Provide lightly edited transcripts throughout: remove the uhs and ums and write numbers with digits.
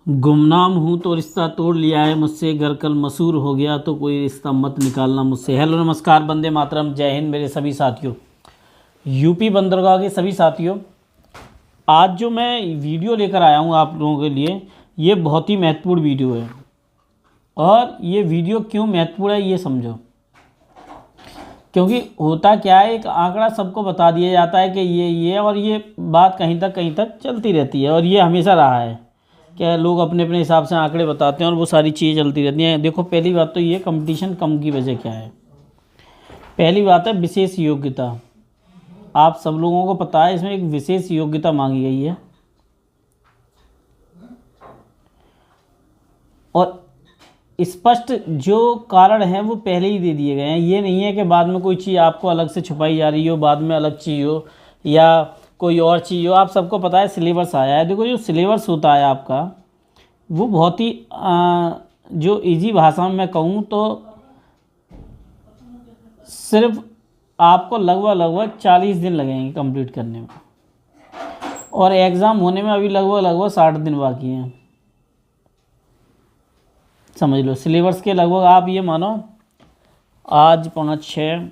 गुमनाम हूँ तो रिश्ता तोड़ लिया है मुझसे, घर कल मशहूर हो गया तो कोई रिश्ता मत निकालना मुझसे। हेलो नमस्कार, वंदे मातरम, जय हिंद मेरे सभी साथियों, यूपी बंदरगाह के सभी साथियों। आज जो मैं वीडियो लेकर आया हूँ आप लोगों के लिए, ये बहुत ही महत्वपूर्ण वीडियो है। और ये वीडियो क्यों महत्वपूर्ण है ये समझो। क्योंकि होता क्या है, एक आंकड़ा सबको बता दिया जाता है कि ये और ये बात कहीं तक चलती रहती है। और ये हमेशा रहा है क्या, लोग अपने अपने हिसाब से आंकड़े बताते हैं और वो सारी चीज़ें चलती रहती हैं। देखो, पहली बात तो ये कंपटीशन कम की वजह क्या है। पहली बात है विशेष योग्यता। आप सब लोगों को पता है इसमें एक विशेष योग्यता मांगी गई है। और स्पष्ट जो कारण है वो पहले ही दे दिए गए हैं। ये नहीं है कि बाद में कोई चीज़ आपको अलग से छुपाई जा रही हो, बाद में अलग चीज़ हो या कोई और चीज़ हो। आप सबको पता है सिलेबस आया है। देखो, जो सिलेबस होता है आपका वो बहुत ही जो इजी भाषा में मैं कहूँ तो सिर्फ आपको लगभग 40 दिन लगेंगे कंप्लीट करने में, और एग्ज़ाम होने में अभी लगभग 60 दिन बाकी हैं। समझ लो, सिलेबस के लगभग आप ये मानो आज 5, 6,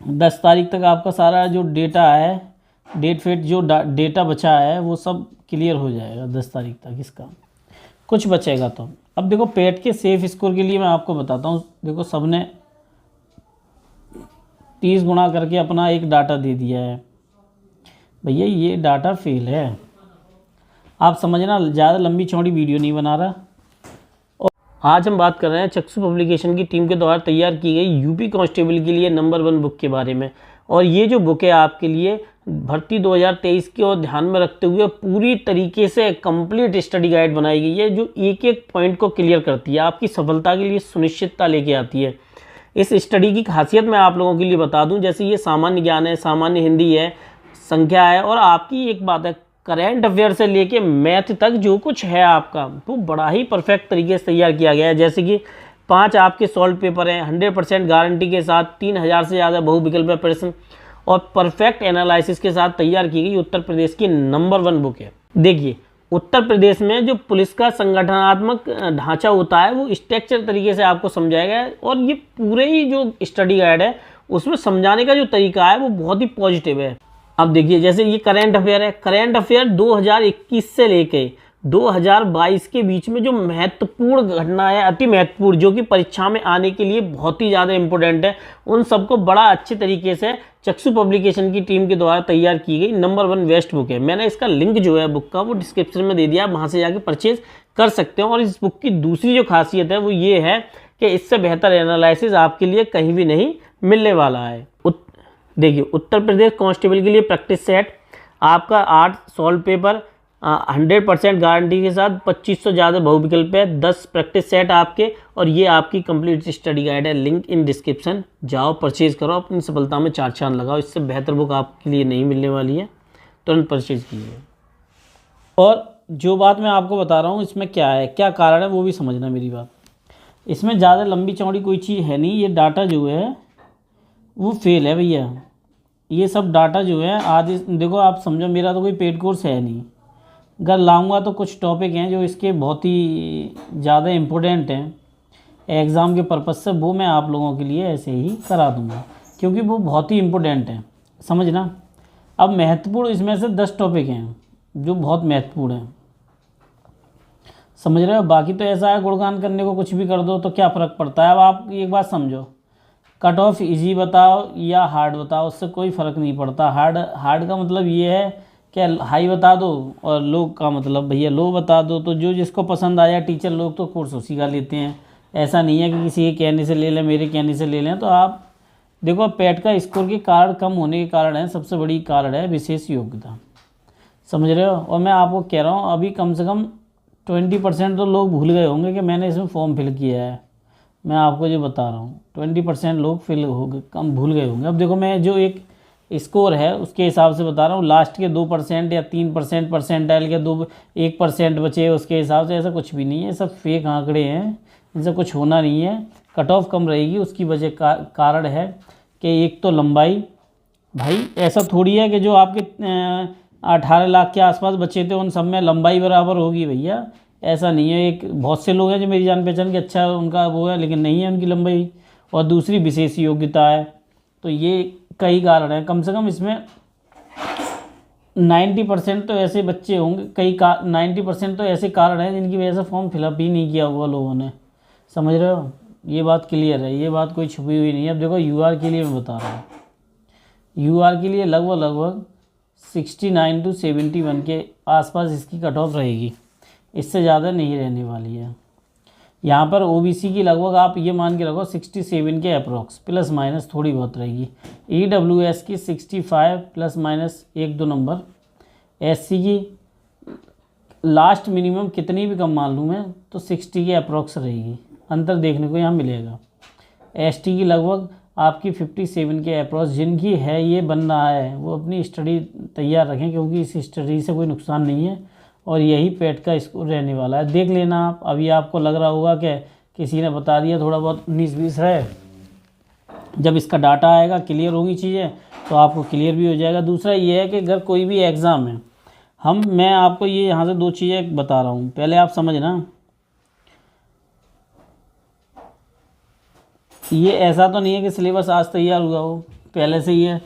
10 तारीख तक आपका सारा जो डेटा है, डेट फेट जो डेटा बचा है वो सब क्लियर हो जाएगा 10 तारीख तक। इसका कुछ बचेगा तो। अब देखो, पेट के सेफ स्कोर के लिए मैं आपको बताता हूँ। देखो, सबने 30 गुणा करके अपना एक डाटा दे दिया है। भैया ये डाटा फेल है। आप समझना, ज़्यादा लंबी चौड़ी वीडियो नहीं बना रहा। और आज हम बात कर रहे हैं चक्षु पब्लिकेशन की टीम के द्वारा तैयार की गई यूपी कांस्टेबल के लिए नंबर 1 बुक के बारे में। और ये जो बुक है आपके लिए भर्ती 2023 को ध्यान में रखते हुए पूरी तरीके से कंप्लीट स्टडी गाइड बनाई गई है, जो एक एक पॉइंट को क्लियर करती है, आपकी सफलता के लिए सुनिश्चितता लेके आती है। इस स्टडी की खासियत मैं आप लोगों के लिए बता दूं, जैसे ये सामान्य ज्ञान है, सामान्य हिंदी है, संख्या है, और आपकी एक बात है, करेंट अफेयर से लेके मैथ तक जो कुछ है आपका वो बड़ा ही परफेक्ट तरीके से तैयार किया गया है। जैसे कि 5 आपके सॉल्व पेपर हैं 100% गारंटी के साथ, 3000 से ज़्यादा बहुविकल्पीय प्रश्न और परफेक्ट एनालिसिस के साथ तैयार की गई उत्तर प्रदेश की नंबर 1 बुक है। देखिए, उत्तर प्रदेश में जो पुलिस का संगठनात्मक ढांचा होता है वो स्ट्रक्चर तरीके से आपको समझाएगा। और ये पूरे ही जो स्टडी गाइड है उसमें समझाने का जो तरीका है वो बहुत ही पॉजिटिव है। अब देखिए, जैसे ये करेंट अफेयर है, करेंट अफेयर 2021 से लेके 2022 के बीच में जो महत्वपूर्ण घटना है, अति महत्वपूर्ण, जो कि परीक्षा में आने के लिए बहुत ही ज़्यादा इंपॉर्टेंट है, उन सबको बड़ा अच्छे तरीके से चक्षु पब्लिकेशन की टीम के द्वारा तैयार की गई नंबर 1 बेस्ट बुक है। मैंने इसका लिंक जो है बुक का वो डिस्क्रिप्शन में दे दिया, वहाँ से जाके परचेज कर सकते हो। और इस बुक की दूसरी जो खासियत है वो ये है कि इससे बेहतर एनालिसिस आपके लिए कहीं भी नहीं मिलने वाला है। देखिए, उत्तर प्रदेश कांस्टेबल के लिए प्रैक्टिस सेट आपका 8 सॉल्व पेपर 100% गारंटी के साथ, 2500 ज़्यादा बहुविकल्प है, 10 प्रैक्टिस सेट आपके, और ये आपकी कंप्लीट स्टडी गाइड है। लिंक इन डिस्क्रिप्शन, जाओ परचेज करो, अपनी सफलता में 4 चांद लगाओ। इससे बेहतर बुक आपके लिए नहीं मिलने वाली है, तुरंत परचेज कीजिए। और जो बात मैं आपको बता रहा हूँ इसमें क्या है, क्या कारण है, वो भी समझना मेरी बात। इसमें ज़्यादा लंबी चौड़ी कोई चीज़ है नहीं। ये डाटा जो है वो फेल है भैया। ये सब डाटा जो है आदि, देखो आप समझो, मेरा तो कोई पेड कोर्स है नहीं। अगर लाऊंगा तो कुछ टॉपिक हैं जो इसके बहुत ही ज़्यादा इम्पोर्टेंट हैं एग्ज़ाम के पर्पज़ से, वो मैं आप लोगों के लिए ऐसे ही करा दूंगा क्योंकि वो बहुत ही इम्पोर्टेंट हैं, समझना। अब महत्वपूर्ण इसमें से 10 टॉपिक हैं जो बहुत महत्वपूर्ण हैं, समझ रहे हो। बाकी तो ऐसा है, गुणगान करने को कुछ भी कर दो तो क्या फ़र्क पड़ता है। अब आप एक बात समझो, कट ऑफ इजी बताओ या हार्ड बताओ, उससे कोई फ़र्क नहीं पड़ता। हार्ड का मतलब ये है कि हाई बता दो, और लो का मतलब भैया लो बता दो। तो जो जिसको पसंद आया, टीचर लोग तो कोर्स उसी का लेते हैं। ऐसा नहीं है कि किसी के कहने से ले लें, मेरे कहने से ले लें। तो आप देखो, पेट का स्कोर के कारण कम होने के कारण है, सबसे बड़ी कारण है विशेष योग्यता, समझ रहे हो। और मैं आपको कह रहा हूँ, अभी कम से कम 20% तो लोग भूल गए होंगे कि मैंने इसमें फॉर्म फिल किया है। मैं आपको जो बता रहा हूँ 20% लोग फिल हो गए, कम भूल गए होंगे। अब देखो, मैं जो एक स्कोर है उसके हिसाब से बता रहा हूँ। लास्ट के 2% या 3% परसेंटाइल के 1% बचे, उसके हिसाब से ऐसा कुछ भी नहीं है। सब फेक आंकड़े हैं, इनसे कुछ होना नहीं है। कट ऑफ कम रहेगी, उसकी वजह कारण है कि एक तो लंबाई, भाई ऐसा थोड़ी है कि जो आपके 18 लाख के आसपास बचे थे उन सब में लंबाई बराबर होगी भैया। ऐसा नहीं है। एक बहुत से लोग हैं जो मेरी जान पहचान के अच्छा उनका वो है, लेकिन नहीं है उनकी लंबाई। और दूसरी विशेष योग्यता है। तो ये कई कारण हैं, कम से कम इसमें 90% तो ऐसे बच्चे होंगे, 90% तो ऐसे कारण हैं जिनकी वजह से फॉर्म फिलअप ही नहीं किया हुआ लोगों ने। समझ रहे हो, ये बात क्लियर है, ये बात कोई छुपी हुई नहीं है। अब देखो यूआर के लिए मैं बता रहा हूँ, यूआर के लिए लगभग 69 to 71 के आसपास इसकी कट ऑफ रहेगी, इससे ज़्यादा नहीं रहने वाली है। यहाँ पर ओबीसी की लगभग आप ये मान के रखो 67 के अप्रॉक्स, प्लस माइनस थोड़ी बहुत रहेगी। ईडब्ल्यूएस की 65 प्लस माइनस 1-2 नंबर। एससी की लास्ट मिनिमम कितनी भी कम मान लूँ मैं तो 60 के अप्रॉक्स रहेगी, अंतर देखने को यहाँ मिलेगा। एसटी की लगभग आपकी 57 के अप्रॉक्स। जिनकी है ये बन रहा है वो अपनी स्टडी तैयार रखें, क्योंकि इस स्टडी से कोई नुकसान नहीं है और यही पेट का स्कोर रहने वाला है। देख लेना आप, अभी आपको लग रहा होगा कि किसी ने बता दिया थोड़ा बहुत 19-20 है, जब इसका डाटा आएगा क्लियर होगी चीज़ें तो आपको क्लियर भी हो जाएगा। दूसरा ये है कि अगर कोई भी एग्ज़ाम है, मैं आपको ये यहाँ से 2 चीज़ें बता रहा हूँ, पहले आप समझना। ये ऐसा तो नहीं है कि सिलेबस आज तैयार हुआ हो, पहले से ही है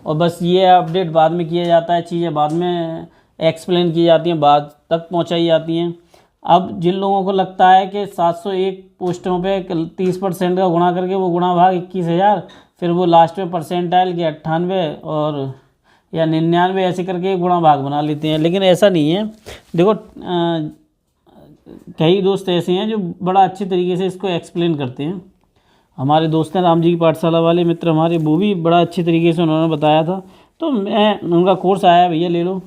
और बस ये अपडेट बाद में किया जाता है, चीज़ें बाद में एक्सप्लेन की जाती हैं, बाद तक पहुंचाई जाती हैं। अब जिन लोगों को लगता है कि 701 पोस्टों पे 30% का गुणा करके वो गुणा भाग 21,000, फिर वो लास्ट में परसेंटाइल के 98 और या 99 ऐसे करके गुणा भाग बना लेते हैं, लेकिन ऐसा नहीं है। देखो कई दोस्त ऐसे हैं जो बड़ा अच्छे तरीके से इसको एक्सप्लेन करते हैं। हमारे दोस्त हैं राम जी की पाठशाला वाले मित्र हमारे, वो भी बड़ा अच्छे तरीके से उन्होंने बताया था। तो मैं उनका कोर्स आया भैया ले लो,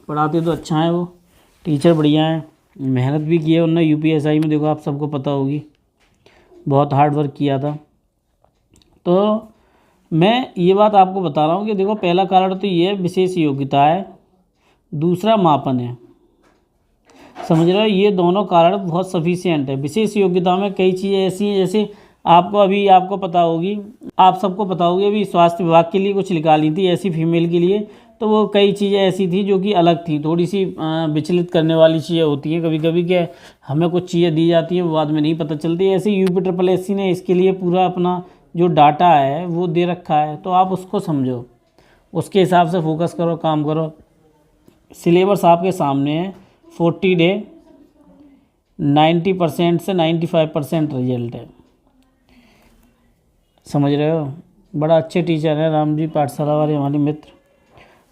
पढ़ाते तो अच्छा है, वो टीचर बढ़िया है, मेहनत भी की है उन्होंने। यूपीएसआई में देखो आप सबको पता होगी बहुत हार्ड वर्क किया था। तो मैं ये बात आपको बता रहा हूँ कि देखो पहला कारण तो ये विशेष योग्यता है, दूसरा मापन है। समझ रहे हो, ये दोनों कारण बहुत सफिशिएंट है। विशेष योग्यता में कई चीज़ें ऐसी हैं, जैसे आपको पता होगी, आप सबको पता होगी, अभी स्वास्थ्य विभाग के लिए कुछ निकाली थी ऐसी फीमेल के लिए, तो वो कई चीज़ें ऐसी थी जो कि अलग थी, थोड़ी सी विचलित करने वाली चीज़ें होती हैं कभी कभी, कि हमें कुछ चीज़ें दी जाती हैं वो बाद में नहीं पता चलती। ऐसे यूपीएससी ने इसके लिए पूरा अपना जो डाटा है वो दे रखा है, तो आप उसको समझो, उसके हिसाब से फोकस करो, काम करो। सिलेबस आपके सामने है, 40 डे 90% से 95% रिजल्ट है। समझ रहे हो, बड़ा अच्छे टीचर हैं राम जी पाठशाला वाले हमारे मित्र,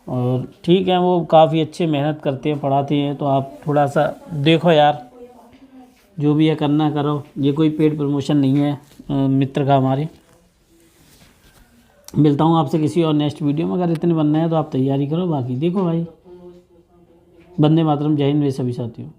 और ठीक है वो काफ़ी अच्छे मेहनत करते हैं, पढ़ाते हैं। तो आप थोड़ा सा देखो यार, जो भी है करना करो, ये कोई पेड प्रमोशन नहीं है मित्र का हमारे। मिलता हूँ आपसे किसी और नेक्स्ट वीडियो में। अगर इतने बनना है तो आप तैयारी करो, बाकी देखो भाई। वंदे मातरम, जय हिंद मेरे सभी साथियों।